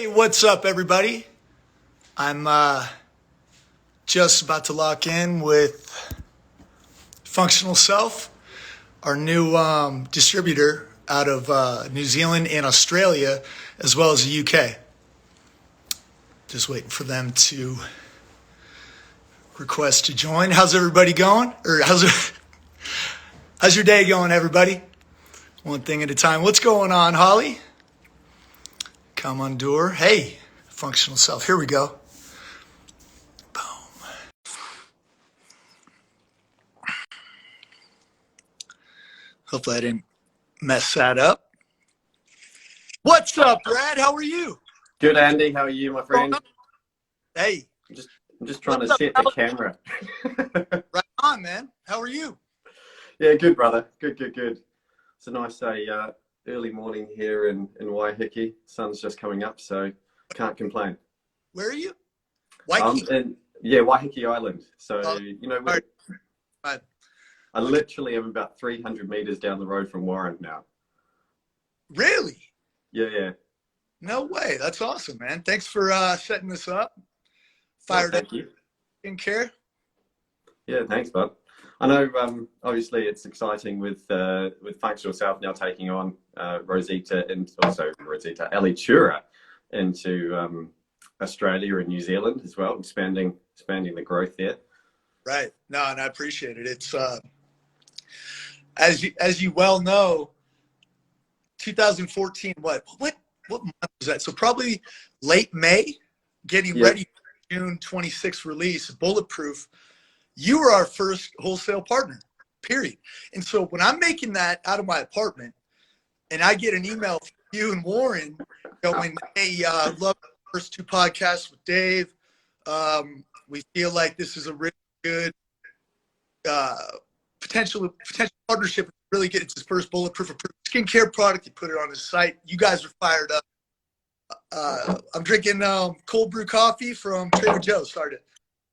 Hey, what's up, everybody? I'm just about to lock in with Functionalself, our new distributor out of New Zealand and Australia, as well as the UK. Just waiting for them to request to join. How's everybody going? Or how's your day going, everybody? One thing at a time. What's going on, Holly? Come on, door. Hey, Functionalself. Here we go. Boom. Hopefully I didn't mess that up. What's up, Brad? How are you? Good, Andy. How are you, my friend? Hey. I'm just trying to set the camera. Right on, man. How are you? Yeah, good, brother. Good. It's a nice early morning here in Waiheke. Sun's just coming up, so can't complain. Where are you? Waiheke? Waiheke Island. So, Right. I literally am about 300 meters down the road from Warren now. Really? Yeah. No way. That's awesome, man. Thanks for setting this up. Fired up. Thank you. Skincare. Yeah, thanks, bud. I know, obviously, it's exciting with Functionalself now taking on Alitura into Australia and New Zealand as well, expanding the growth there. Right. No, and I appreciate it. It's as you well know, 2014. What month was that? So probably late May, getting ready for June 26th release, Bulletproof. You were our first wholesale partner, period. And so when I'm making that out of my apartment and I get an email from you and Warren going, hey, love the first two podcasts with Dave. We feel like this is a really good potential partnership. Really good. It's his first Bulletproof approved skincare product. He put it on his site. You guys are fired up. I'm drinking cold brew coffee from Trader Joe's. Sorry to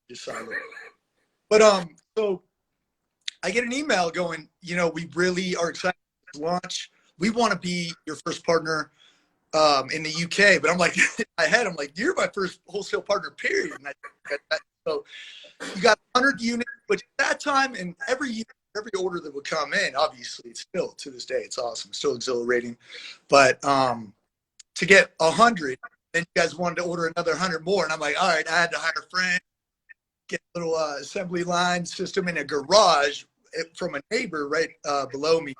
just silent. But so I get an email going, we really are excited to launch. We want to be your first partner in the UK. But I'm like, in my head, I'm like, you're my first wholesale partner, period. And so you got 100 units, but at that time, and every order that would come in, obviously, it's still, to this day, it's awesome. It's still exhilarating. But to get 100, then you guys wanted to order another 100 more. And I'm like, all right, I had to hire a friend, get a little assembly line system in a garage from a neighbor right below me.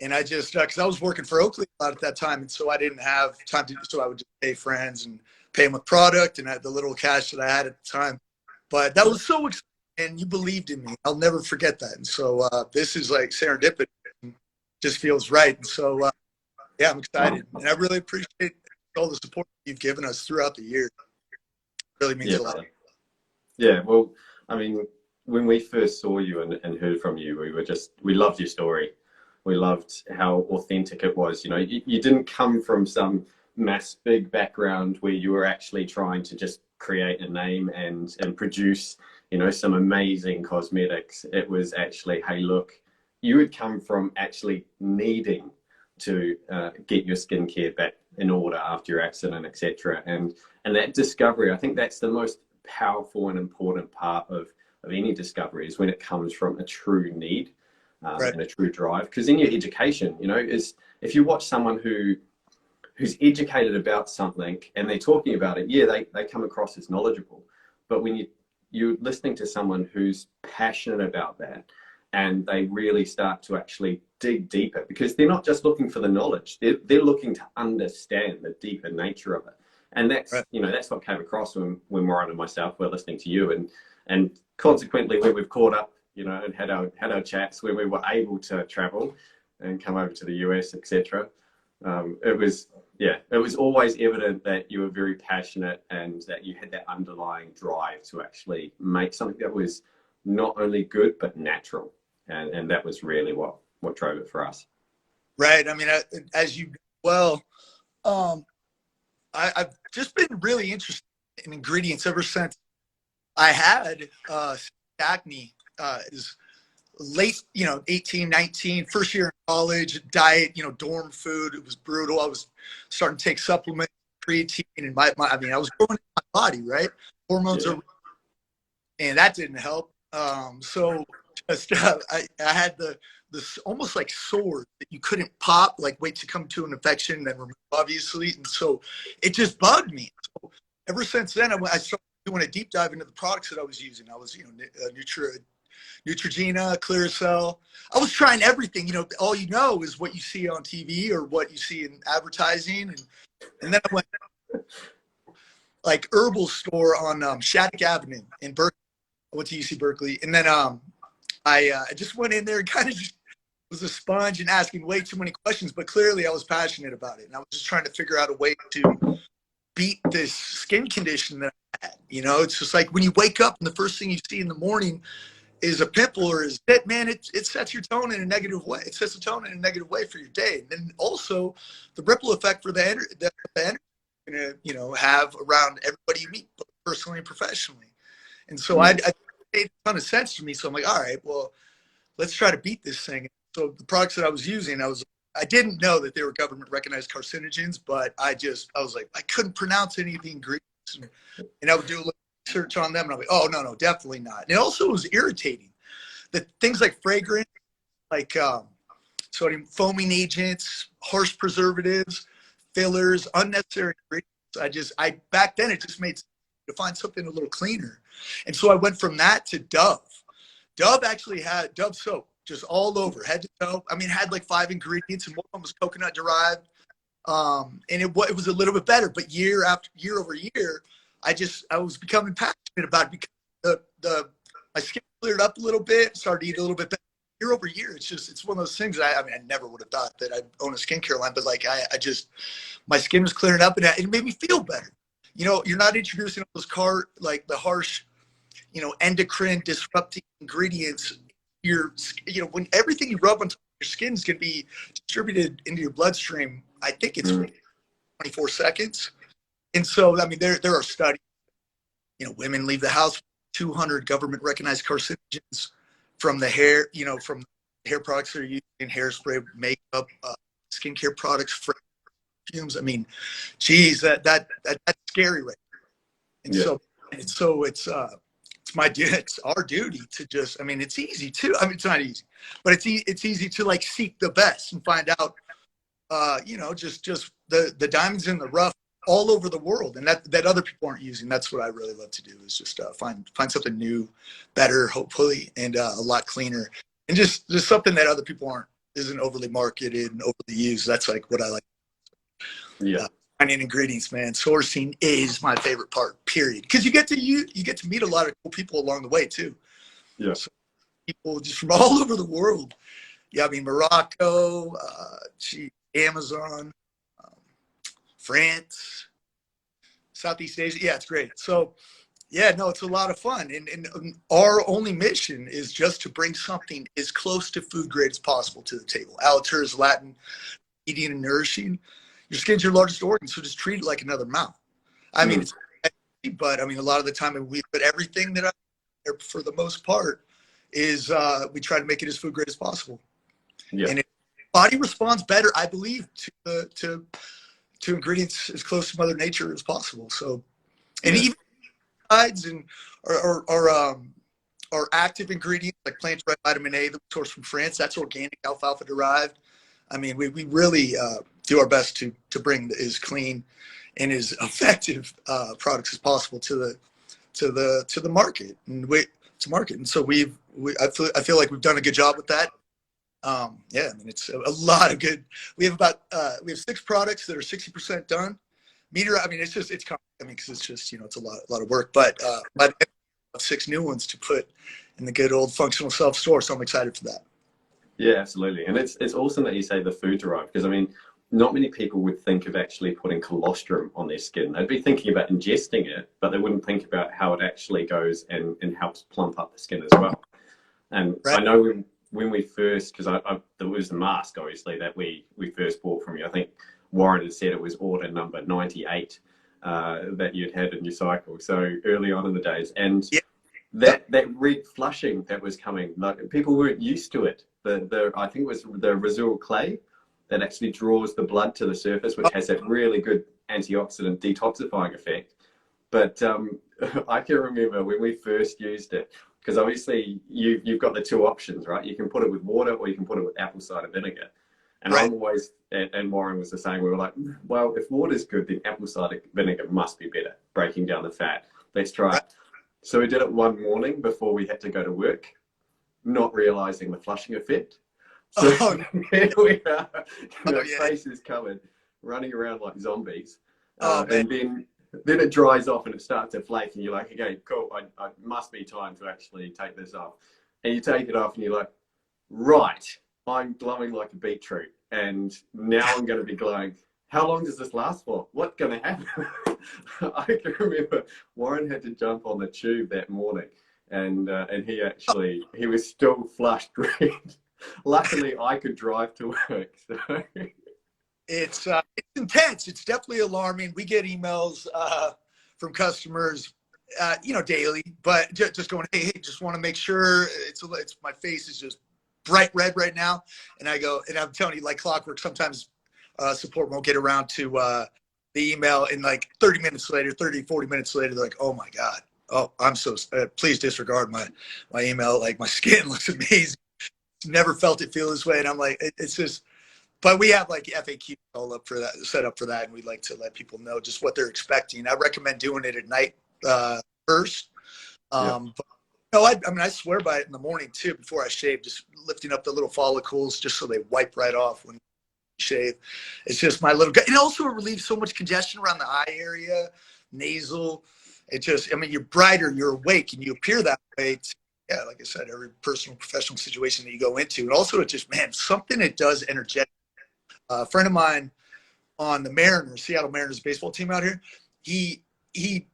And I just, because I was working for Oakley a lot at that time, and so I didn't have time to do so. I would just pay friends and pay them with product and the little cash that I had at the time. But that was so exciting, and you believed in me. I'll never forget that. And so this is like serendipity. Just feels right. And so, I'm excited. And I really appreciate all the support you've given us throughout the year. It really means a lot. Yeah, well, I mean, when we first saw you and heard from you, we loved your story. We loved how authentic it was. You didn't come from some big background where you were actually trying to just create a name and produce, some amazing cosmetics. It was actually, hey, look, you would come from actually needing to get your skincare back in order after your accident, etc. And that discovery, I think that's the most powerful and important part of any discovery, is when it comes from a true need and a true drive. Because in your education, is if you watch someone who's educated about something and they're talking about it, they come across as knowledgeable. But when you're listening to someone who's passionate about that, and they really start to actually dig deeper, because they're not just looking for the knowledge, they're looking to understand the deeper nature of it. And that's that's what came across when Warren and myself were listening to you, and consequently when we've caught up, and had our chats when we were able to travel and come over to the US, etc. It was always evident that you were very passionate and that you had that underlying drive to actually make something that was not only good but natural, and that was really what drove it for us. Right. I mean, as you I've just been really interested in ingredients ever since I had acne. Is late, 18, 19, first year in college, diet, dorm food. It was brutal. I was starting to take supplements, creatine and I mean, I was growing in my body, right? Hormones are, and that didn't help. So just, I had this almost like sword that you couldn't pop, like wait to come to an infection and then remove, obviously. And so it just bugged me. So ever since then, I started doing a deep dive into the products that I was using. I was, Neutrogena, Clearasil. I was trying everything. All you know is what you see on TV or what you see in advertising. And then I went like herbal store on Shattuck Avenue in Berkeley. I went to UC Berkeley. And then I just went in there and kind of just was a sponge and asking way too many questions, but clearly I was passionate about it. And I was just trying to figure out a way to beat this skin condition that I had. It's just like when you wake up and the first thing you see in the morning is a pimple or is that, man, it sets your tone in a negative way. It sets the tone in a negative way for your day. And then also the ripple effect for the energy you're going to, have around everybody you meet, both personally and professionally. And so it made a ton of sense to me. So I'm like, all right, well, let's try to beat this thing. So the products that I was using, I didn't know that they were government recognized carcinogens, but I was like, I couldn't pronounce any of the ingredients. And I would do a little research on them and I'm like, oh, no, definitely not. And it also was irritating that things like fragrance, like sodium foaming agents, harsh preservatives, fillers, unnecessary ingredients. Back then it just made sense to find something a little cleaner. And so I went from that to Dove. Dove actually had Dove soap just all over, head to toe. I mean, it had like 5 ingredients and one of them was coconut derived. And it was a little bit better, but year over year, I was becoming passionate about it because my skin cleared up a little bit, started to eat a little bit better. Year over year, it's one of those things that I never would have thought that I'd own a skincare line, but like my skin was clearing up and it made me feel better. You're not introducing those the harsh, endocrine disrupting ingredients. When everything you rub on top of your skin is going to be distributed into your bloodstream, I think it's 24 seconds. And so, I mean, there are studies, women leave the house with 200 government recognized carcinogens from the hair, from hair products that are used in hairspray, makeup, skincare products, perfumes. I mean, geez, that's scary, right? And so it's our duty to just, I mean, it's easy too. I mean, it's not easy, but it's easy to like seek the best and find out, just the diamonds in the rough all over the world and that other people aren't using. That's what I really love to do is just find something new, better, hopefully, and a lot cleaner and just something that other people isn't overly marketed and overly used. That's like what I like. Yeah. Finding ingredients, man. Sourcing is my favorite part, period. Because you get to meet a lot of cool people along the way too. Yeah. So people just from all over the world. Yeah, I mean Morocco, Amazon, France, Southeast Asia. Yeah, it's great. So yeah, no, it's a lot of fun. And our only mission is just to bring something as close to food grade as possible to the table. Alitura is Latin, eating and nourishing. Your skin's your largest organ, so just treat it like another mouth. I mean, but I mean, a lot of the time, but everything that for the most part, is we try to make it as food grade as possible. Yeah. And body responds better, I believe, to ingredients as close to Mother Nature as possible. So, and even peptides and our active ingredients like plant-derived vitamin A that we source from France, that's organic, alfalfa derived. I mean, we really do our best to bring as clean and as effective products as possible to the market and market. And so I feel like we've done a good job with that. Yeah, I mean, it's a lot of good. We have 6 products that are 60% done. I mean, it's complicated. I mean, because it's just it's a lot of work. But I have 6 new ones to put in the good old Functionalself store. So I'm excited for that. Yeah, absolutely. And it's awesome that you say the food derived, because I mean, not many people would think of actually putting colostrum on their skin. They'd be thinking about ingesting it, but they wouldn't think about how it actually goes and helps plump up the skin as well. And right. I know when we first, because there was the mask, obviously, that we first bought from you. I think Warren had said it was order number 98 that you'd had in your cycle. So early on in the days. And that red flushing that was coming, like people weren't used to it. I think it was the residual clay. that actually draws the blood to the surface, which has that really good antioxidant detoxifying effect. But I can remember when we first used it, because obviously you've got the two options, right? You can put it with water or you can put it with apple cider vinegar. And Right. I'm always, and Warren was the same, we were like, well, if water's good, then apple cider vinegar must be better, breaking down the fat. Let's try it. So we did it one morning before we had to go to work, not realizing the flushing effect. So here we are, our faces covered, running around like zombies. And then it dries off and it starts to flake, and you're like, okay, cool, I must be time to actually take this off. And you take it off and you're like, right, I'm glowing like a beetroot, and now I'm going to be glowing. How long does this last for? What's going to happen? I can remember Warren had to jump on the tube that morning, and he was still flushed red. Luckily, I could drive to work. So. It's intense. It's definitely alarming. We get emails from customers, daily, but just going, hey, just want to make sure it's my face is just bright red right now. And I go, and I'm telling you, like clockwork, sometimes support won't get around to the email, and like 40 minutes later, they're like, oh my God. Oh, I'm so, please disregard my email. Like my skin looks amazing. Never felt it feel this way. And I'm like, it's just, but we have like FAQ all up for that, set up for that. And we like to let people know just what they're expecting. I recommend doing it at night first. But I swear by it in the morning too, before I shave, just lifting up the little follicles just so they wipe right off when you shave. It's just my little, it also relieves so much congestion around the eye area, nasal. It just, you're brighter, you're awake, and you appear that way. Yeah, like I said, every personal, professional situation that you go into. And also, it just, something it does energetic. A friend of mine on the Mariners, Seattle Mariners baseball team out here, he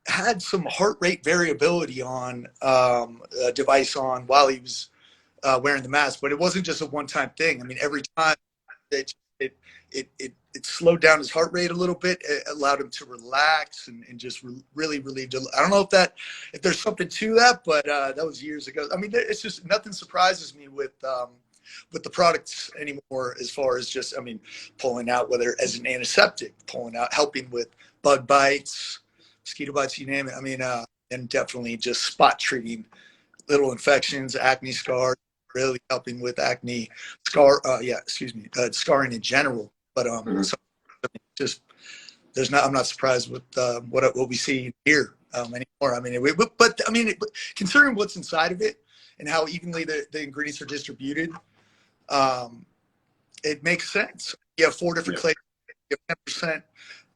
had some heart rate variability on a device on while he was wearing the mask, but it wasn't just a one-time thing. Every time it slowed down his heart rate a little bit. It allowed him to relax and just really relieved. I don't know if there's something to that, but that was years ago. It's just nothing surprises me with the products anymore, as far as just, pulling out, whether as an antiseptic, pulling out, helping with bug bites, mosquito bites, you name it. And definitely just spot treating little infections, acne scars, really helping with acne scarring in general. But just I'm not surprised with what we see here anymore. Considering what's inside of it and how evenly the ingredients are distributed, it makes sense. You have 4 different clays. You have 10%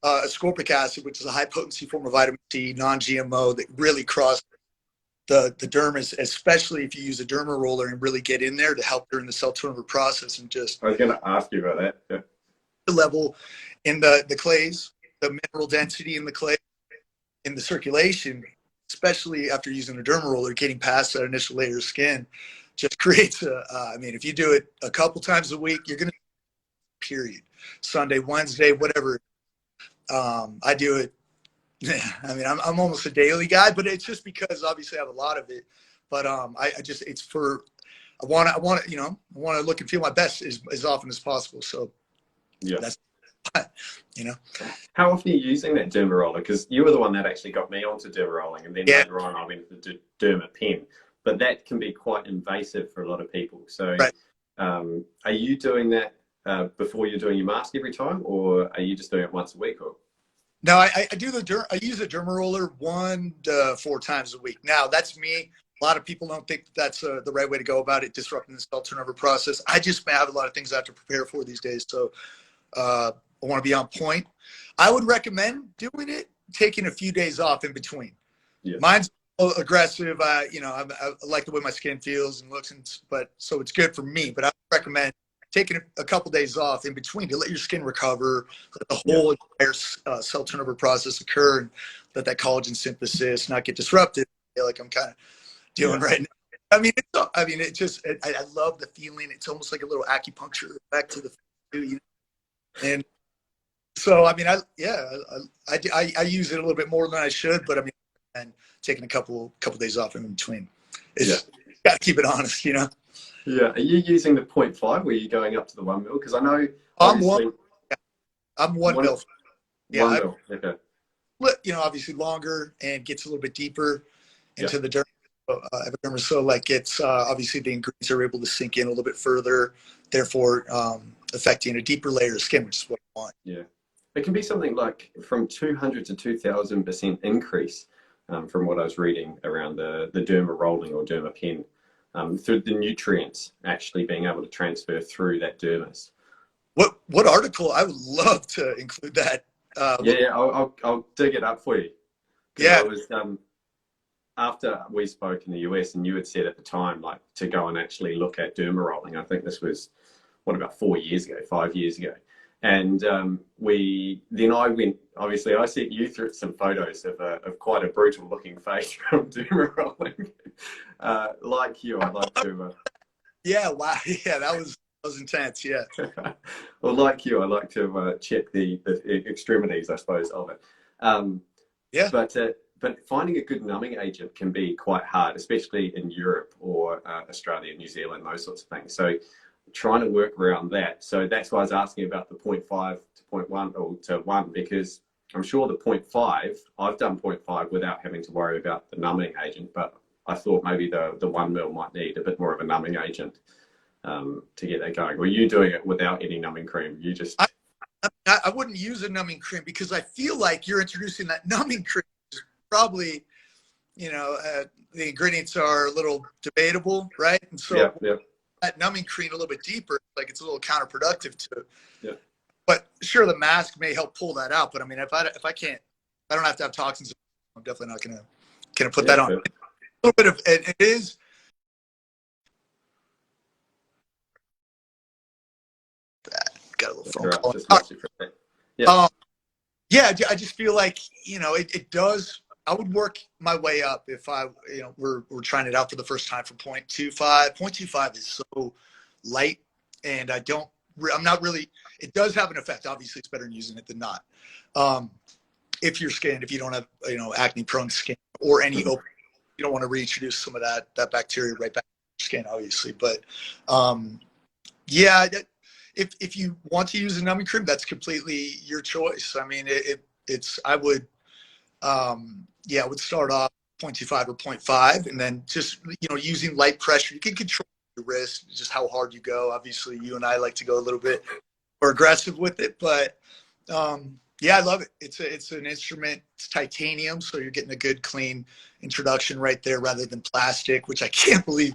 ascorbic acid, which is a high potency form of vitamin C, non-GMO, that really cross the dermis, especially if you use a derma roller and really get in there to help during the cell turnover process. And just, I was going to ask you about that. Yeah. The level in the clays, the mineral density in the clay, in the circulation, especially after using a derma roller, getting past that initial layer of skin, just creates if you do it a couple times a week, you're going to, period. Sunday, Wednesday, whatever. I do it. I'm almost a daily guy, but it's just because obviously I have a lot of it. But I want to look and feel my best as often as possible. So that's, How often are you using that derma roller? Because you were the one that actually got me onto derma rolling, and then later on I went to Dermapen. But that can be quite invasive for a lot of people. So are you doing that before you're doing your mask every time, or are you just doing it once a week? Or no, I use a derma roller 1 to 4 times a week. Now that's me. A lot of people don't think that's the right way to go about it, disrupting the cell turnover process. I just have a lot of things I have to prepare for these days, so I want to be on point. I would recommend doing it, taking a few days off in between. Yeah. Mine's aggressive. I like the way my skin feels and looks, so it's good for me. But I would recommend taking a couple days off in between to let your skin recover, let the whole entire cell turnover process occur, and let that collagen synthesis not get disrupted. Like I'm kind of doing right now. I love the feeling. It's almost like a little acupuncture back to the food, and so I use it a little bit more than I should, but and taking a couple days off in between. Got to keep it honest, Yeah. Are you using the 0.5? Were you going up to the 1 mil? Because I know I'm one. obviously I'm 1 mil. Yeah, 1 mil. Okay. Obviously longer and gets a little bit deeper Yeah. into the epidermis. So like it's obviously the ingredients are able to sink in a little bit further, therefore affecting a deeper layer of skin, which is what I want. Yeah. It can be something like from 200 to 2000% increase from what I was reading around the derma rolling or Dermapen through the nutrients actually being able to transfer through that dermis. What article? I would love to include that. I'll dig it up for you. Yeah. I was after we spoke in the US, and you had said at the time like to go and actually look at derma rolling. I think this was about 4 years ago, 5 years ago. And then I went, obviously I sent you through some photos of quite a brutal looking face from derma rolling. Like you, I'd like to. Yeah, wow. Yeah, that was intense. Yeah. Well, like you, I like to check the extremities, I suppose, of it. Yeah. But finding a good numbing agent can be quite hard, especially in Europe or Australia, New Zealand, those sorts of things. So trying to work around that. So that's why I was asking about the 0.5 to 0.1 or to 1, because I'm sure the 0.5, I've done 0.5 without having to worry about the numbing agent, but I thought maybe the 1 mil might need a bit more of a numbing agent to get that going. Were you doing it without any numbing cream? You just... I wouldn't use a numbing cream because I feel like you're introducing that numbing cream. Probably, the ingredients are a little debatable, right? And so that numbing cream a little bit deeper, like it's a little counterproductive to. Yeah. But sure, the mask may help pull that out. But I mean, if I don't have to have toxins, I'm definitely not gonna put that on. A little bit of it is. Got a little phone call. I just feel like it does. I would work my way up if we're trying it out for the first time for 0.25. 0.25 is so light, and I'm not really. It does have an effect. Obviously, it's better than using it than not. If you don't have acne-prone skin or any open, you don't want to reintroduce some of that bacteria right back to your skin, obviously. But if you want to use a numbing cream, that's completely your choice. I mean, I would start off 0.25 or 0.5, and then just using light pressure. You can control your wrist, just how hard you go. Obviously, you and I like to go a little bit more aggressive with it, but I love it. It's an instrument. It's titanium, so you're getting a good clean introduction right there rather than plastic, which I can't believe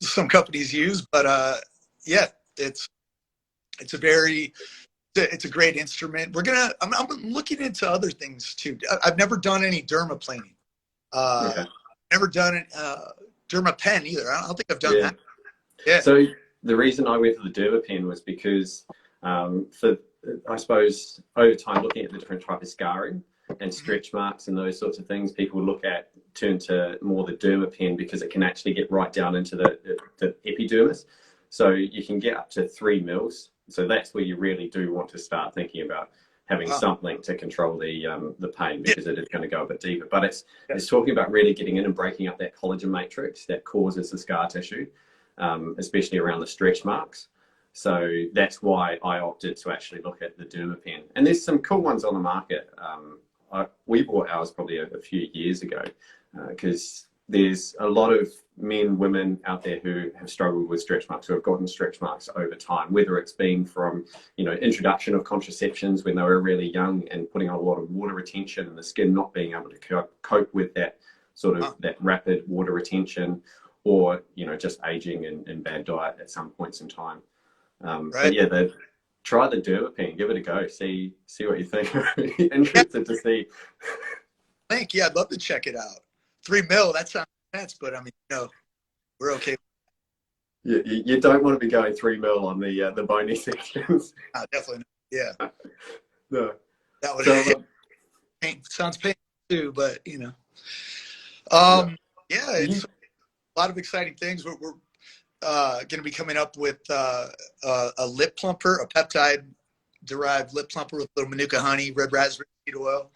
some companies use. But it's a great instrument. I'm looking into other things too. I've never done any dermaplaning. Never done it, Dermapen either. I don't think I've done that. Yeah. So the reason I went for the Dermapen was because I suppose over time, looking at the different type of scarring and stretch marks and those sorts of things, people turn to more the Dermapen because it can actually get right down into the epidermis. So you can get up to 3 mils. So that's where you really do want to start thinking about having something to control the pain, because it is going to go a bit deeper. But it's talking about really getting in and breaking up that collagen matrix that causes the scar tissue, especially around the stretch marks. So that's why I opted to actually look at the Dermapen. And there's some cool ones on the market. We bought ours probably a few years ago because there's a lot of men, women out there who have struggled with stretch marks, who have gotten stretch marks over time, whether it's been from, introduction of contraceptions when they were really young and putting on a lot of water retention and the skin not being able to cope with that sort of that rapid water retention, or, just aging and bad diet at some points in time. But try the Dermapen, give it a go, see what you think. Interested to see. Thank you. I'd love to check it out. 3 mil, that sounds intense, but I mean, we're okay. You don't want to be going 3 mil on the bony sections. Definitely not. Yeah. No. That would sounds painful too, but it's a lot of exciting things. We're going to be coming up with a lip plumper, a peptide derived lip plumper with a little manuka honey, red raspberry seed oil.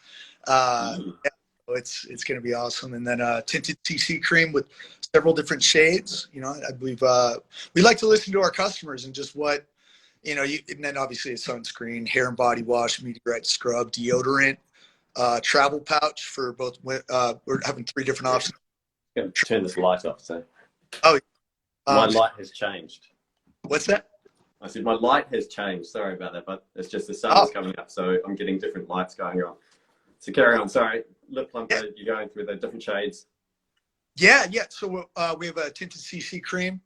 It's going to be awesome. And then tinted CC cream with several different shades. I believe we like to listen to our customers and just what and then obviously a sunscreen, hair and body wash, meteorite scrub, deodorant, travel pouch for both. We're having 3 different options. I'm going to turn this light off. So Oh, my light has changed. What's that? I said my light has changed. Sorry about that, but it's just the sun is coming up, so I'm getting different lights going on. So carry on. Sorry, lip plumper. You're going through the different shades. Yeah. So we have a tinted CC cream,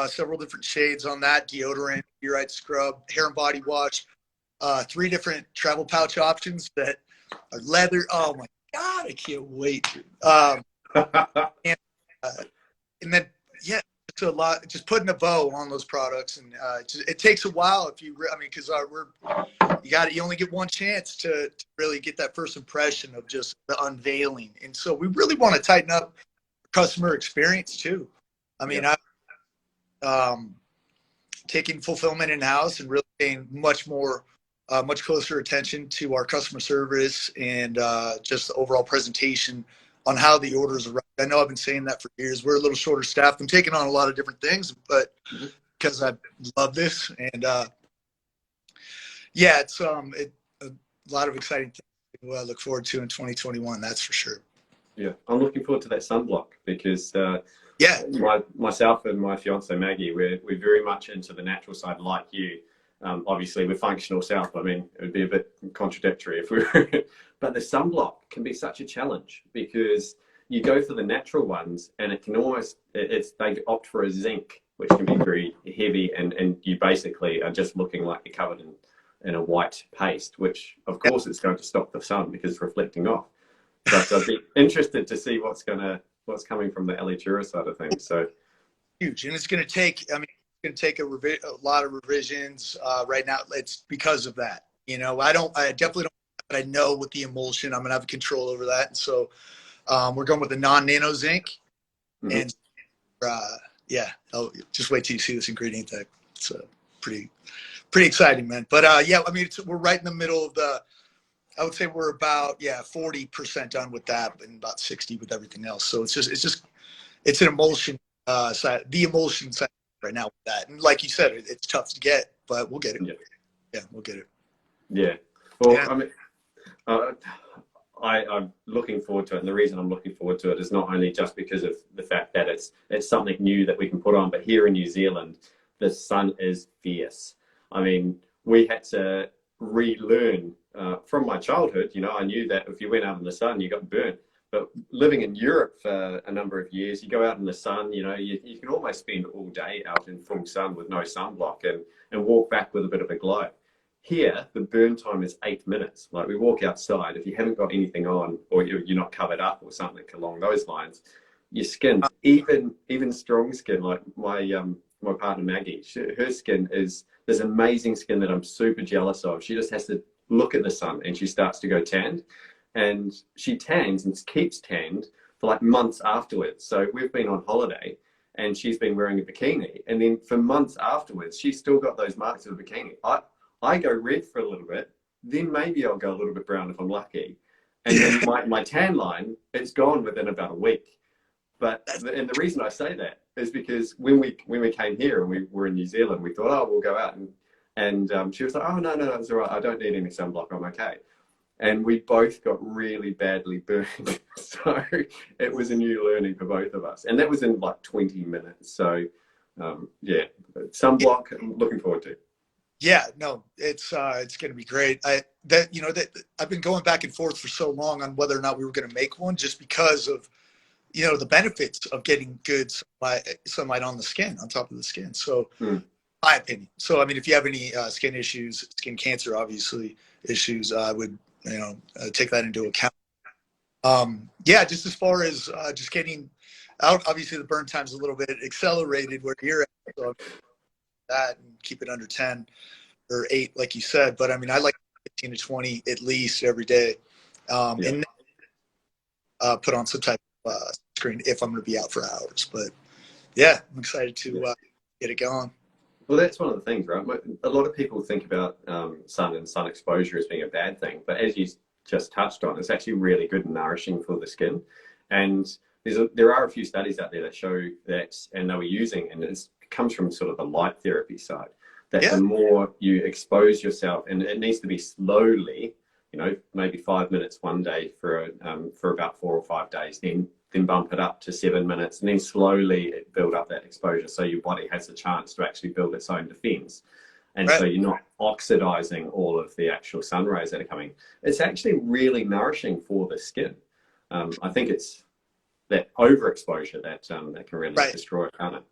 several different shades on that, deodorant, meteorite scrub, hair and body wash, 3 different travel pouch options that are leather. Oh my God, I can't wait. And then, it's a lot, just putting a bow on those products. And it takes a while because you only get one chance to really get that first impression of just the unveiling. And so we really want to tighten up customer experience too. I'm taking fulfillment in-house and really paying much closer attention to our customer service and just the overall presentation on how the orders arrive. I know I've been saying that for years. We're a little shorter staffed. I'm taking on a lot of different things, but because I love this, and it's a lot of exciting things I look forward to in 2021. That's for sure. Yeah, I'm looking forward to that sunblock because myself and my fiance Maggie, we're very much into the natural side, like you. Obviously, we're Functionalself. I mean, it would be a bit contradictory if we were, but the sunblock can be such a challenge because you go for the natural ones and it can they opt for a zinc, which can be very heavy, and you basically are just looking like you're covered in a white paste, which of course it's going to stop the sun because it's reflecting off. But I'd be interested to see what's coming from the Alitura side of things. So huge, and it's going to take. It's going to take a lot of revisions. Right now, it's because of that. I definitely don't, but I know with the emulsion, I'm going to have control over that. And so we're going with a non-nano zinc. And I'll just wait till you see this ingredient tag. It's pretty exciting, man. But we're right in the middle of I would say we're about 40% done with that and about 60 with everything else. So it's an emulsion side, the emulsion side right now with that. And like you said, it's tough to get, but we'll get it. Yeah, we'll get it. Yeah. Well, I'm looking forward to it. And the reason I'm looking forward to it is not only just because of the fact that it's something new that we can put on, but here in New Zealand, the sun is fierce. I mean, we had to relearn from my childhood. I knew that if you went out in the sun, you got burnt. But living in Europe for a number of years, you go out in the sun, you can almost spend all day out in full sun with no sunblock and walk back with a bit of a glow. Here, the burn time is 8 minutes. Like, we walk outside, if you haven't got anything on or you're not covered up or something along those lines, your skin, even strong skin, like my partner Maggie, her skin is this amazing skin that I'm super jealous of. She just has to look at the sun and she starts to go tanned. And she tans and keeps tanned for like months afterwards. So we've been on holiday and she's been wearing a bikini. And then for months afterwards, she's still got those marks of a bikini. I go red for a little bit, then maybe I'll go a little bit brown if I'm lucky. And then my tan line, it's gone within about a week. And the reason I say that is because when we came here and we were in New Zealand, we thought, we'll go out. And she was like, no, it's all right. I don't need any sunblock. I'm okay. And we both got really badly burned. So it was a new learning for both of us. And that was in like 20 minutes. So sunblock, I'm looking forward to. Yeah, no, it's going to be great. I've been going back and forth for so long on whether or not we were going to make one, just because of, the benefits of getting good sunlight on the skin, on top of the skin. So my opinion. So, if you have any skin issues, skin cancer, obviously issues, I would, take that into account. Just as far as just getting out, obviously the burn time's a little bit accelerated where you're at, so that and keep it under 10 or 8, like you said. But I like 15 to 20 at least every day, and put on some type of screen if I'm going to be out for hours. But I'm excited to get it going. Well, that's one of the things, right? A lot of people think about sun and sun exposure as being a bad thing, but as you just touched on, it's actually really good and nourishing for the skin. And there are a few studies out there that show that, and they were using, and it comes from sort of the light therapy side, that Yeah. the more you expose yourself, and it needs to be slowly, maybe 5 minutes one day for about 4 or 5 days, then bump it up to 7 minutes, and then slowly build up that exposure so your body has a chance to actually build its own defense. And Right. so you're not oxidizing all of the actual sun rays that are coming. It's actually really nourishing for the skin. I think it's that overexposure that can really Right. destroy it, can't it?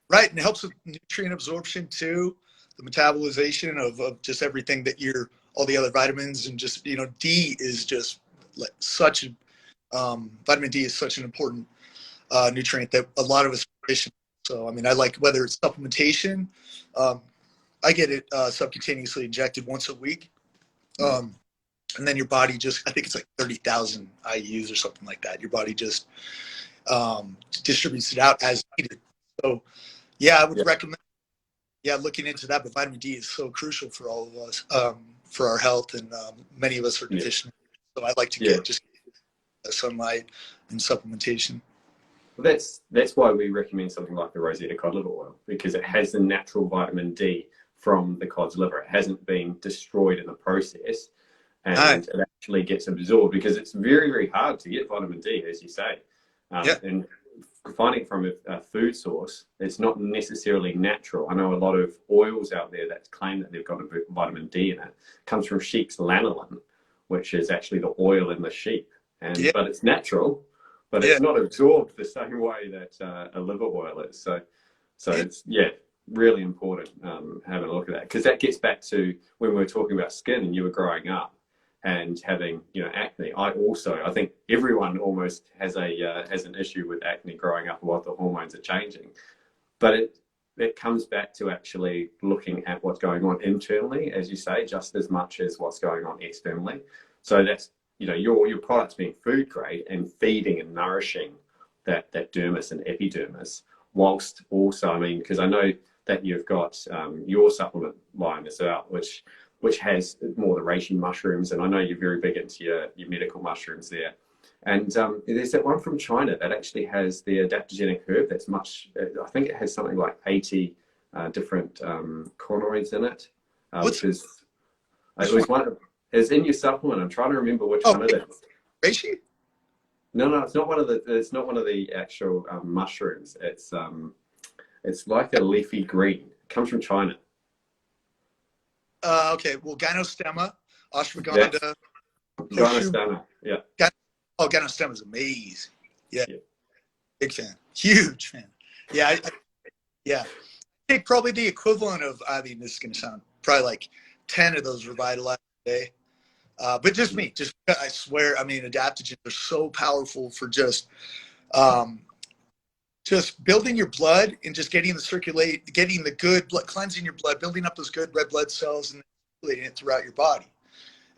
Right. And it helps with nutrient absorption too, the metabolization of just everything that all the other vitamins, and just, D is just like vitamin D is such an important nutrient that a lot of us are deficient. So, I mean, I like, whether it's supplementation, I get it subcutaneously injected once a week. And then your body I think it's like 30,000 IUs or something like that. Your body just distributes it out as needed. So, yeah, I would recommend, looking into that. But vitamin D is so crucial for all of us, for our health, and many of us are deficient. So I like to get just sunlight and supplementation. Well, that's why we recommend something like the rosetta cod liver oil, because it has the natural vitamin D from the cod's liver. It hasn't been destroyed in the process, and it actually gets absorbed, because it's very, very hard to get vitamin D, as you say. And finding it from a food source, it's not necessarily natural. I know a lot of oils out there that claim that they've got a vitamin D in it. It comes from sheep's lanolin, which is actually the oil in the sheep. But it's natural, but it's not absorbed the same way that a liver oil is. So it's really important having a look at that, because that gets back to when we were talking about skin and you were growing up and having acne. I think everyone almost has an issue with acne growing up while the hormones are changing, but it comes back to actually looking at what's going on internally, as you say, just as much as what's going on externally. So that's your products being food grade and feeding and nourishing that dermis and epidermis, whilst also, I mean, because I know that you've got your supplement line as well, which has more the reishi mushrooms, and I know you're very big into your medical mushrooms there. And there's that one from China that actually has the adaptogenic herb that's I think it has something like 80 different carotenoids in it, which is, it was one of, is in your supplement. I'm trying to remember which one it is. Reishi? No, it's not one of the actual mushrooms. It's like a leafy green. It comes from China. Okay. Well, gynostemma, ashwagandha. Gynostemma, yeah. Gynostemma is amazing. Yeah. Big fan. Huge fan. Yeah. I think probably the equivalent of, I mean, this is going to sound probably like 10 of those Revitalize a day. But just me, I swear, I mean, adaptogens are so powerful for just building your blood and just getting the good blood, cleansing your blood, building up those good red blood cells and circulating it throughout your body.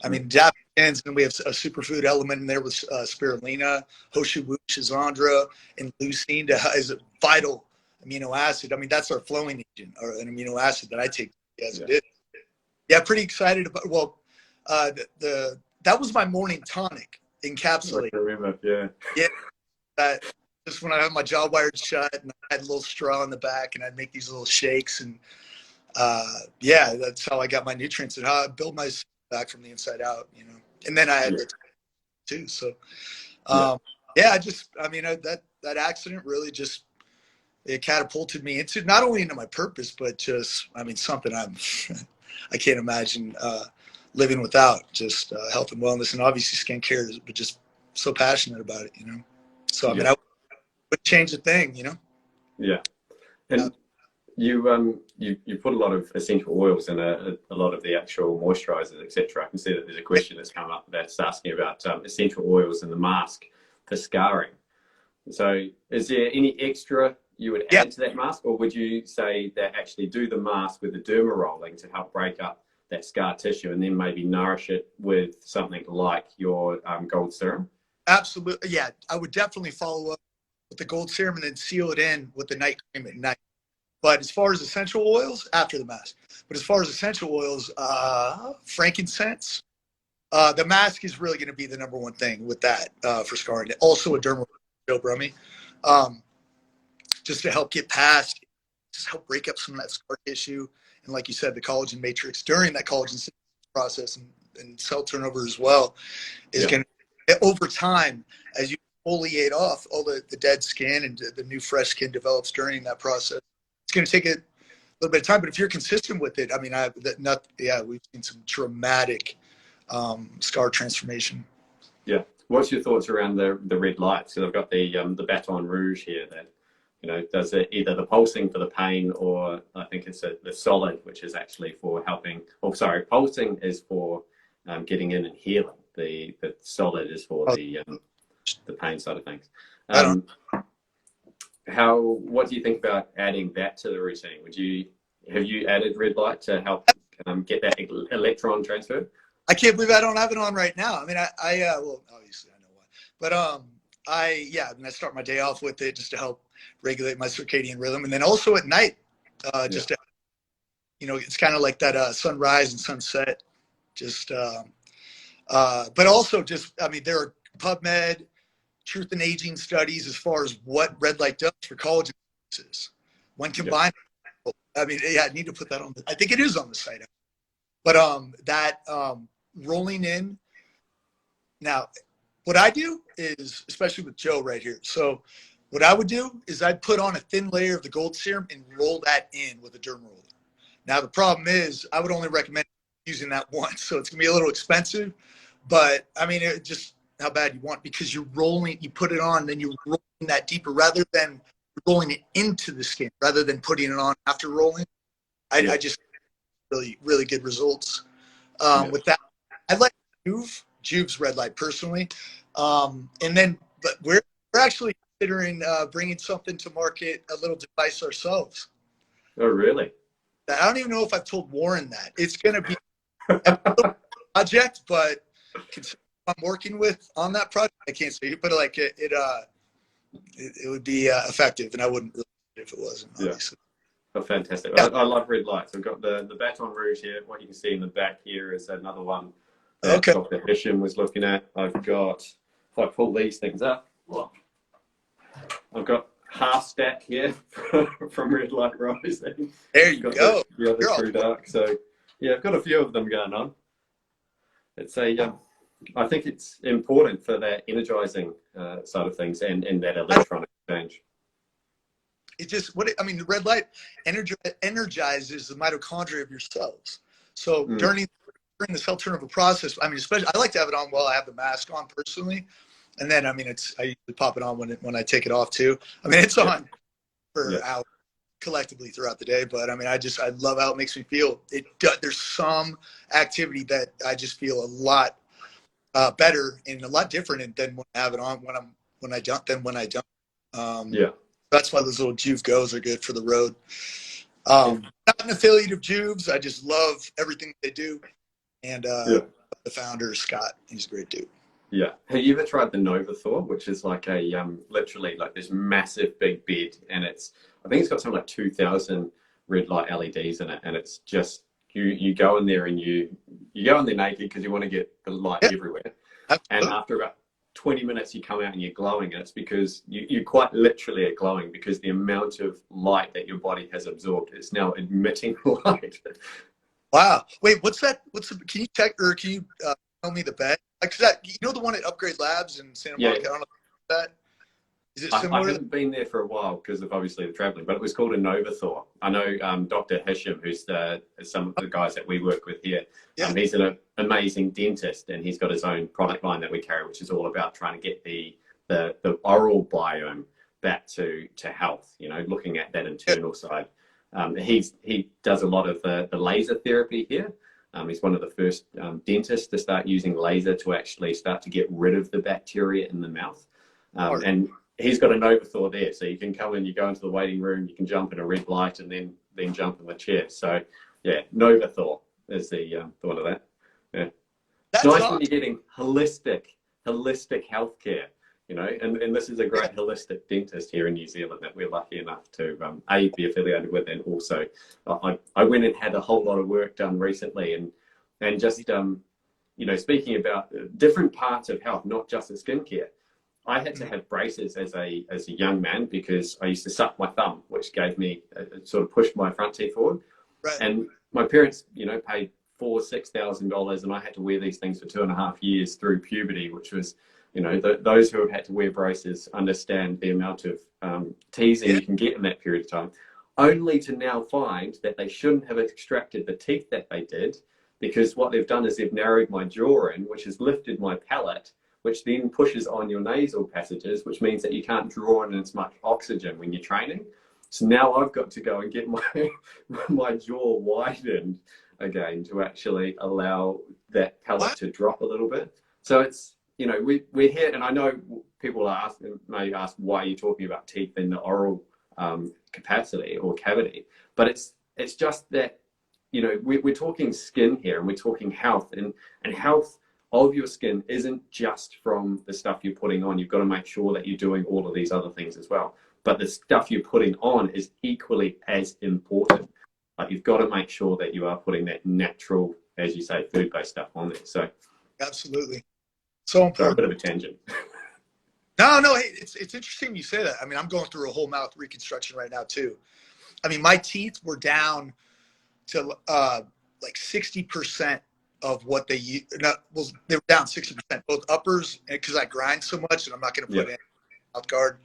I mean, adaptogens, and we have a superfood element in there with spirulina, hoshu, schizandra, and leucine is a vital amino acid. I mean, that's our flowing agent, or an amino acid that I take as it is. Yeah, pretty excited about. Well, that was my morning tonic encapsulated. I remember, Just when I had my jaw wired shut and I had a little straw in the back, and I'd make these little shakes, and that's how I got my nutrients and how I build myself back from the inside out, And then I had the too. So, that accident really just, it catapulted me into not only into my purpose, but just, I mean, something I can't imagine living without, just health and wellness, and obviously skincare, but just so passionate about it, So, I mean, I would change a thing, Yeah. And you put a lot of essential oils and a lot of the actual moisturizers, etc. I can see that there's a question that's come up that's asking about essential oils and the mask for scarring. So is there any extra you would add to that mask, or would you say that actually do the mask with the derma rolling to help break up that scar tissue, and then maybe nourish it with something like your gold serum? Absolutely. Yeah, I would definitely follow up with the gold serum and then seal it in with the night cream at night. But as far as essential oils, after the mask. But as far as essential oils, frankincense. The mask is really going to be the number one thing with that for scarring. Also a dermal brummy, just to help get past, just help break up some of that scar tissue and like you said, the collagen matrix during that collagen synthesis process and cell turnover as well is going to, over time, as you foliate off all the dead skin and the new fresh skin develops during that process. It's going to take a little bit of time, but if you're consistent with it, I mean, we've seen some dramatic scar transformation. Yeah. What's your thoughts around the red lights? So I've got the Baton Rouge here that, you know, does either the pulsing for the pain, or I think it's the solid, which is actually for helping. Oh, sorry, pulsing is for getting in and healing. The solid is for the pain side of things. What do you think about adding that to the routine? Have you added red light to help get that electron transfer? I can't believe I don't have it on right now. I mean, well, obviously I know why, but I start my day off with it just to help regulate my circadian rhythm, and then also at night, just to, you know, it's kind of like that sunrise and sunset, just. But also just, I mean, there are PubMed, Truth in Aging studies as far as what red light does for collagen synthesis when combined. I mean, I need to put that on. I think it is on the site. But rolling in. Now, what I do is, especially with Joe right here. So what I would do is I'd put on a thin layer of the gold serum and roll that in with a derma roller. Now, the problem is I would only recommend using that once. So it's going to be a little expensive. But, I mean, it just how bad you want, because you're rolling, you put it on, then you're rolling that deeper rather than rolling it into the skin, rather than putting it on after rolling. I just really, really good results with that. I like Juve's red light personally. But we're actually considering bringing something to market, a little device ourselves. Oh, really? I don't even know if I've told Warren that. It's going to be a project, but I'm working with on that project. I can't say it, but like it would be effective, and I wouldn't really if it wasn't. Obviously. Oh, fantastic! Yeah. I love red lights. I've got the Baton Rouge here. What you can see in the back here is another one that Dr. Hisham was looking at. I've got, if I pull these things up, I've got half stack here from Red Light Rising. There you go. The other True Dark. So yeah, I've got a few of them going on. It's I think it's important for that energizing side of things and that electronic exchange. It just the red light energizes the mitochondria of your cells. So during the cell turnover process, I mean, especially I like to have it on while I have the mask on personally, and then I usually pop it on when I take it off too. I mean, it's on for hours collectively throughout the day, but I mean, I love how it makes me feel. There's some activity that I just feel a lot better and a lot different than when I have it on when I don't. That's why those little Juve Go's are good for the road. Not an affiliate of Juve's. I just love everything they do. And the founder, Scott, he's a great dude. Yeah. Have you ever tried the Novathor, which is like a literally like this massive big bed, and I think it's got something like 2,000 red light LEDs in it, and it's just you go in there and you go in there naked because you want to get the light everywhere. And after about 20 minutes you come out and you're glowing, and it's because you quite literally are glowing because the amount of light that your body has absorbed is now emitting light. Wow. Wait, can you check, or can you tell me the bed? Like, the one at Upgrade Labs in Santa Monica? I don't know that. Is it similar? I haven't been there for a while because of obviously the traveling, but it was called a Novathor. I know Dr. Hisham, who's some of the guys that we work with here. He's an amazing dentist, and he's got his own product line that we carry, which is all about trying to get the oral biome back to health, looking at that internal side. He does a lot of the laser therapy here. He's one of the first dentists to start using laser to actually start to get rid of the bacteria in the mouth. And he's got a Novathor there, so you can come in, you go into the waiting room, you can jump in a red light, and then jump in the chair. So yeah, Novathor is the one of that. Yeah, that's nice when you're getting holistic healthcare, and this is a great holistic dentist here in New Zealand that we're lucky enough to be affiliated with, and also I went and had a whole lot of work done recently, and just speaking about different parts of health, not just the skincare. I had to have braces as a young man because I used to suck my thumb, which gave me sort of pushed my front teeth forward. Right. And my parents, you know, paid $4,000, $6,000, and I had to wear these things for 2.5 years through puberty, which was, you know, those who have had to wear braces understand the amount of teasing Yeah. you can get in that period of time, only to now find that they shouldn't have extracted the teeth that they did, because what they've done is they've narrowed my jaw in, which has lifted my palate, which then pushes on your nasal passages, which means that you can't draw in as much oxygen when you're training. So now I've got to go and get my jaw widened again to actually allow that palate to drop a little bit. So it's, you know, we're here, and I know people may ask, why are you talking about teeth in the oral capacity or cavity? But it's just that, you know, we're talking skin here, and we're talking health, and health of your skin isn't just from the stuff you're putting on. You've got to make sure that you're doing all of these other things as well. But the stuff you're putting on is equally as important. Like, you've got to make sure that you are putting that natural, as you say, food-based stuff on there. So Absolutely. So important. Sorry, a bit of a tangent. No, hey, it's interesting you say that. I mean, I'm going through a whole mouth reconstruction right now too. I mean, my teeth were down to like 60% of what they used. They were down 60%, both uppers, because I grind so much, and I'm not going to put in mouth guard,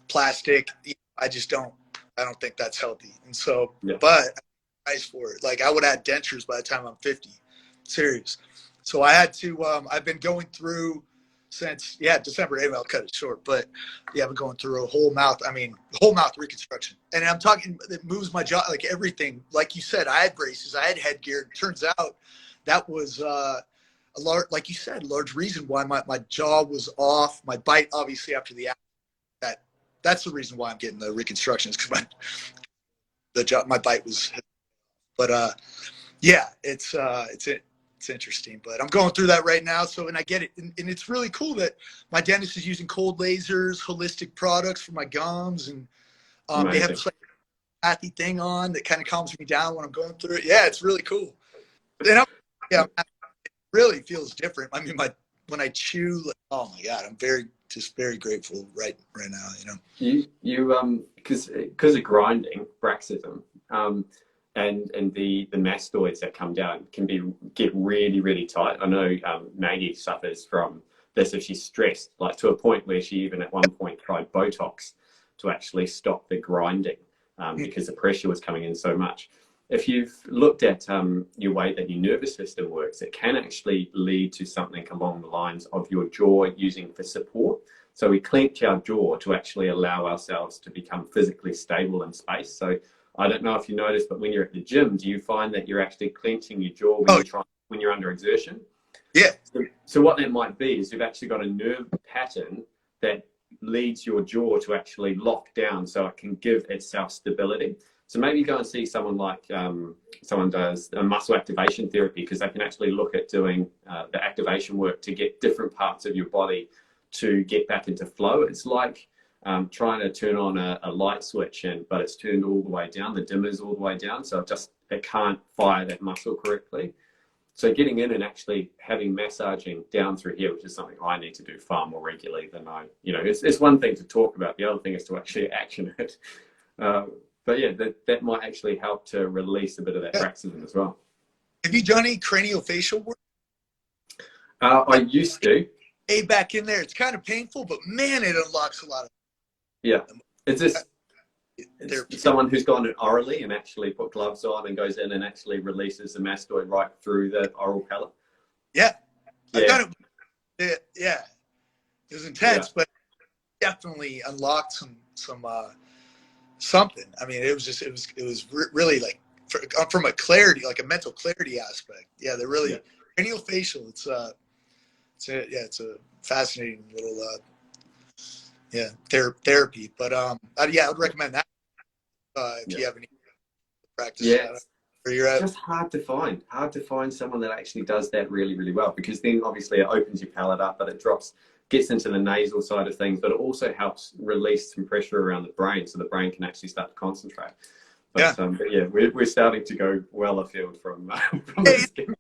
plastic. I don't think that's healthy. And so, but I price for it. Like, I would add dentures by the time I'm 50. Serious. So I had to. I've been going through since December. Maybe I'll cut it short, but I've been going through a whole mouth. I mean, whole mouth reconstruction, and I'm talking. It moves my jaw, like everything. Like you said, I had braces, I had headgear. It turns out that was a large, like you said, large reason why my jaw was off. My bite, obviously, after the that's the reason why I'm getting the reconstructions, because my bite was. But it's interesting, but I'm going through that right now. So, and I get it. And it's really cool that my dentist is using cold lasers, holistic products for my gums. And they have this like pathy thing on that kind of calms me down when I'm going through it. Yeah, it's really cool. And it really feels different. I mean, when I chew, like, oh my God, I'm very grateful right now, you know. Because of grinding, bruxism, and the mastoids that come down can get really, really tight. I know Maggie suffers from this if she's stressed, like to a point where she even at one point tried Botox to actually stop the grinding because the pressure was coming in so much. If you've looked at your way that your nervous system works, it can actually lead to something along the lines of your jaw using for support. So we clench our jaw to actually allow ourselves to become physically stable in space. So I don't know if you noticed, but when you're at the gym, do you find that you're actually clenching your jaw when you're under exertion? Yeah. So what that might be is you've actually got a nerve pattern that leads your jaw to actually lock down so it can give itself stability. So maybe go and see someone like someone does a muscle activation therapy, because they can actually look at doing the activation work to get different parts of your body to get back into flow. It's like trying to turn on a light switch, but it's turned all the way down. The dimmer's all the way down, so it can't fire that muscle correctly. So getting in and actually having massaging down through here, which is something I need to do far more regularly than it's one thing to talk about. The other thing is to actually action it. But yeah, that might actually help to release a bit of that bruxism as well. Have you done any cranial facial work? I used to. Back in there, it's kind of painful, but man, it unlocks a lot of. Yeah, it's someone who's gone in orally and actually put gloves on and goes in and actually releases the mastoid right through the oral palate. Yeah, I've done it. Yeah, it was intense, but definitely unlocked some something. I mean, it was really like from a clarity, like a mental clarity aspect. Yeah, they're really cranial facial. It's a fascinating little therapy. But I would recommend that if you have any practice. Where you're at. It's just hard to find someone that actually does that really, really well, because then obviously it opens your palate up, but it gets into the nasal side of things, but it also helps release some pressure around the brain, so the brain can actually start to concentrate. But we're starting to go well afield from the skin.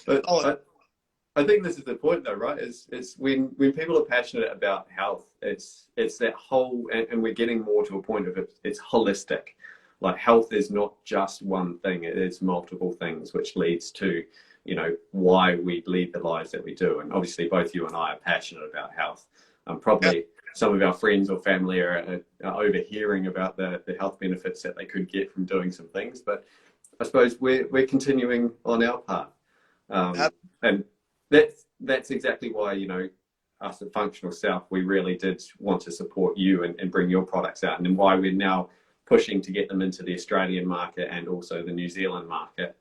But I think this is the point, though, right? It's when people are passionate about health, it's that whole, and we're getting more to a point of it's holistic. like health is not just one thing, it is multiple things, which leads to, you know, why we lead the lives that we do. And obviously both you and I are passionate about health. Probably some of our friends or family are overhearing about the health benefits that they could get from doing some things, but I suppose we're continuing on our path. And that's exactly why, you know, us at Functional Self, we really did want to support you and bring your products out, and why we're now pushing to get them into the Australian market and also the New Zealand market,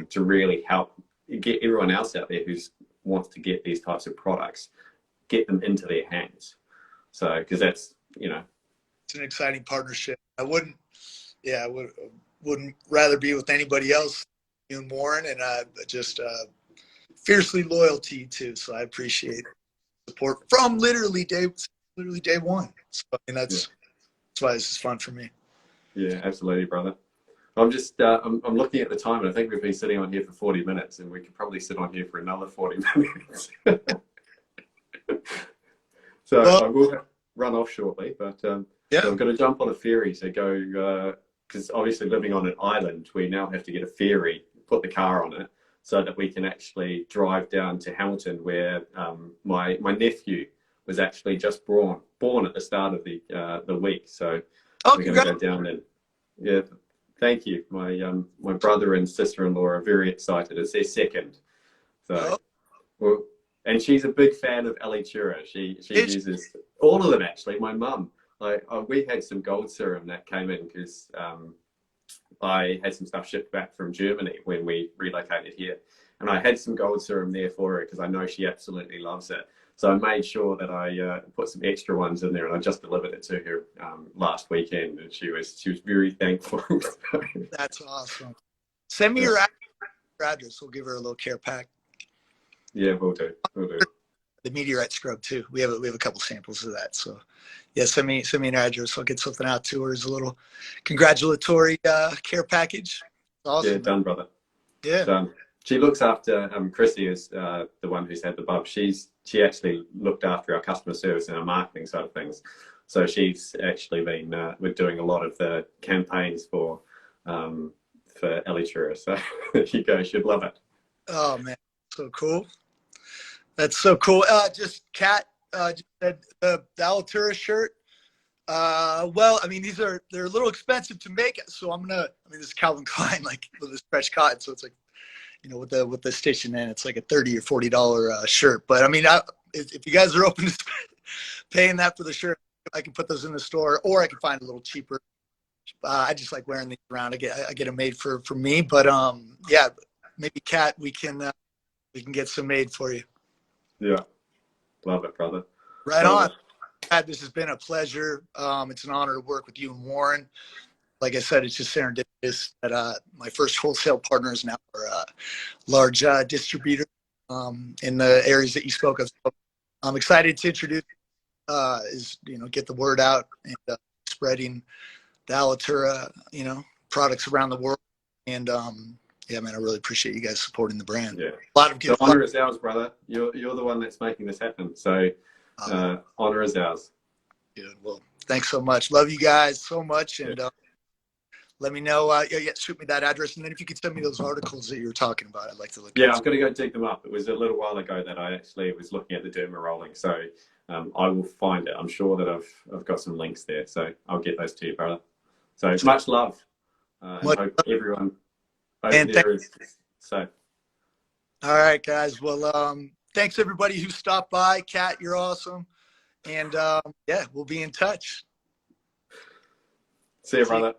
to really help get everyone else out there who wants to get these types of products, get them into their hands. So, because that's, you know, it's an exciting partnership. I wouldn't rather be with anybody else, you and Warren, and just fiercely loyal to you too. So I appreciate support from literally day one. So I mean, that's why this is fun for me. Yeah, absolutely, brother. I'm just I'm looking at the time, and I think we've been sitting on here for 40 minutes, and we could probably sit on here for another 40 minutes. So I will run off shortly, but so I'm going to jump on a ferry to go, because obviously living on an island, we now have to get a ferry, put the car on it, so that we can actually drive down to Hamilton, where my nephew was actually just born at the start of the week. So we're going to go down and thank you. My brother and sister-in-law are very excited. It's their second. So well, and she's a big fan of Alitura. She uses all of them actually. My mum, we had some gold serum that came in because I had some stuff shipped back from Germany when we relocated here, and I had some gold serum there for her because I know she absolutely loves it. So I made sure that I put some extra ones in there, and I just delivered it to her last weekend, and she was very thankful. That's awesome. Send me your address. We'll give her a little care pack. Yeah, we'll do. The meteorite scrub too. We have a couple samples of that. So yeah, send me an address. I'll get something out to her as a little congratulatory care package. Awesome. Yeah, done, brother. Yeah. Done. She looks after Chrissy is the one who's had the bub. She actually looked after our customer service and our marketing side of things. So she's actually been we're doing a lot of the campaigns for Alitura. So there you go. She'd love it. Oh man, so cool. That's so cool. Just Kat just said the Alitura shirt. Well, I mean, they're a little expensive to make, so this is Calvin Klein, like with the stretch cotton, so it's like, you know, with the stitching in, it's like a $30 or $40 shirt. But I mean, if you guys are open to paying that for the shirt, I can put those in the store, or I can find a little cheaper. I just like wearing these around. I get them made for me. But yeah, maybe Kat, we can get some made for you. Yeah, love it, brother. Right on. Pat, this has been a pleasure. It's an honor to work with you and Warren. Like I said, it's just serendipitous that my first wholesale partner is now a large distributor in the areas that you spoke of. So I'm excited to introduce, get the word out and spreading the Alitura, products around the world. And yeah, man, I really appreciate you guys supporting the brand. Yeah, the honor is ours, brother. You're the one that's making this happen. So honor is ours. Dude, well, thanks so much. Love you guys so much, and let me know. Shoot me that address, and then if you could send me those articles that you were talking about, I'd like to look. Yeah, I'm going to go dig them up. It was a little while ago that I actually was looking at the derma rolling, so I will find it. I'm sure that I've got some links there, so I'll get those to you, brother. So much love, and hope everyone over there is safe. All right, guys. Well, thanks everybody who stopped by. Kat, you're awesome, and yeah, we'll be in touch. See you, brother.